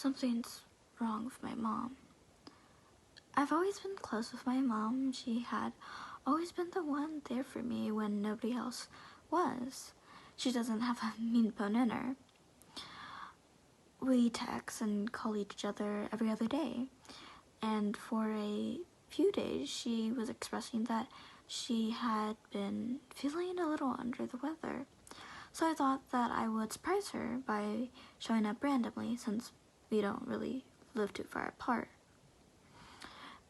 Something's wrong with my mom. I've always been close with my mom. She had always been the one there for me when nobody else was. She doesn't have a mean bone in her. We text and call each other every other day. And for a few days, she was expressing that she had been feeling a little under the weather. So I thought that I would surprise her by showing up randomly since we don't really live too far apart.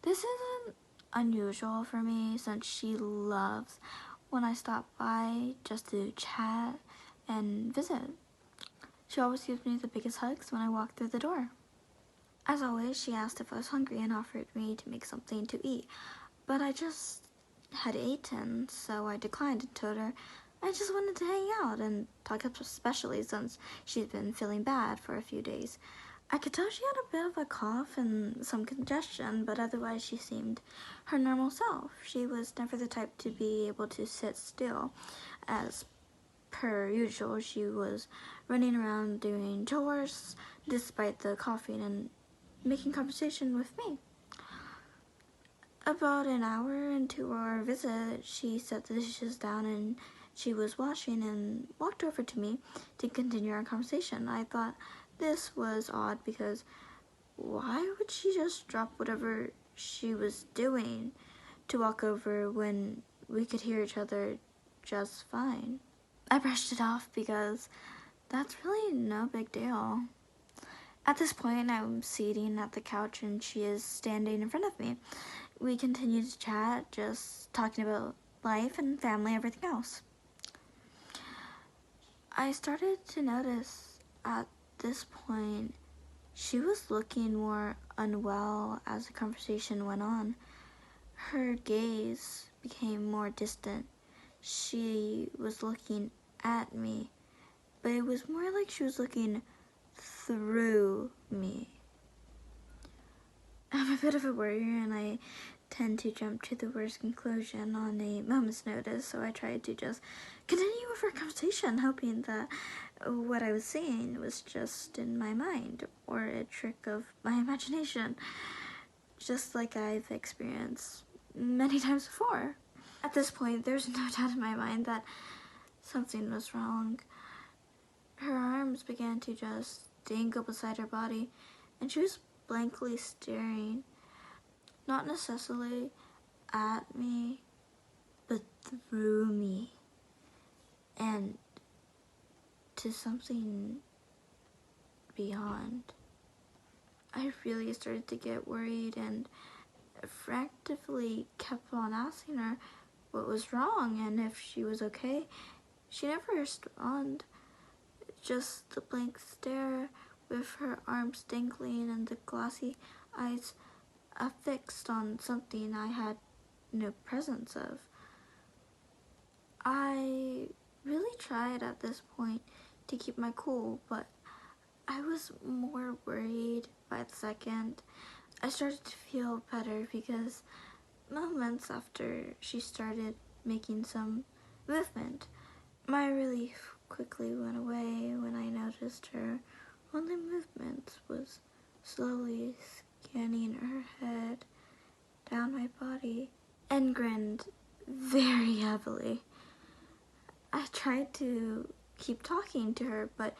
This isn't unusual for me since she loves when I stop by just to chat and visit. She always gives me the biggest hugs when I walk through the door. As always, she asked if I was hungry and offered me to make something to eat, but I just had eaten, so I declined and told her I just wanted to hang out and talk, especially since she'd been feeling bad for a few days. I could tell she had a bit of a cough and some congestion, but otherwise she seemed her normal self. She was never the type to be able to sit still. As per usual, she was running around doing chores despite the coughing and making conversation with me. About an hour into our visit, she set the dishes down and she was washing and walked over to me to continue our conversation. I thought this was odd because why would she just drop whatever she was doing to walk over when we could hear each other just fine? I brushed it off because that's really no big deal. At this point, I'm sitting at the couch and she is standing in front of me. We continued to chat, just talking about life and family, everything else. I started to notice at this point she was looking more unwell as the conversation went on. Her gaze became more distant. She was looking at me, but it was more like she was looking through me. I'm a bit of a worrier and I tend to jump to the worst conclusion on a moment's notice, so I tried to just continue with our conversation, hoping that what I was saying was just in my mind or a trick of my imagination, just like I've experienced many times before. At this point, there's no doubt in my mind that something was wrong. Her arms began to just dangle beside her body, and she was blankly staring, not necessarily at me, but through me, and to something beyond. I really started to get worried and frantically kept on asking her what was wrong and if she was okay. She never responded, just the blank stare with her arms dangling and the glassy eyes affixed on something I had no presence of. I really tried at this point to keep my cool, but I was more worried by the second. I started to feel better because moments after she started making some movement, my relief quickly went away when I noticed her only movement was slowly scanning her head down my body and grinned very heavily. I tried to keep talking to her, but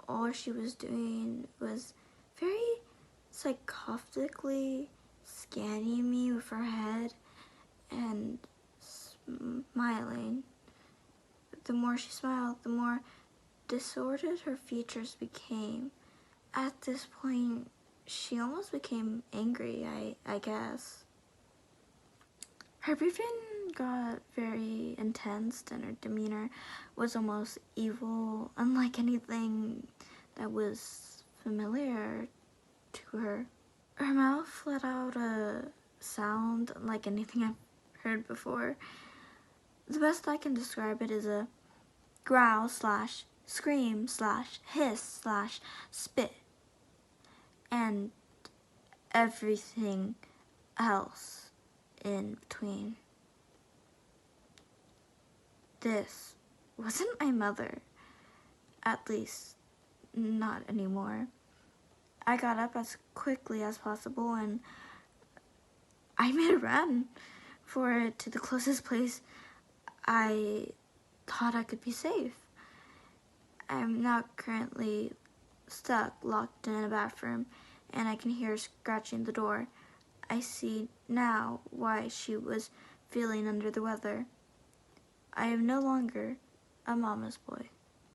all she was doing was very psychotically scanning me with her head and smiling. The more she smiled, the more disordered her features became. At this point, she almost became angry, I guess. Her breathing got very intense and her demeanor was almost evil, unlike anything that was familiar to her. Her mouth let out a sound unlike anything I've heard before. The best I can describe it is a growl slash scream slash hiss slash spit and everything else in between. This wasn't my mother, at least not anymore. I got up as quickly as possible and I made a run to the closest place I thought I could be safe. I'm now currently stuck, locked in a bathroom, and I can hear her scratching the door. I see now why she was feeling under the weather. I am no longer a mama's boy.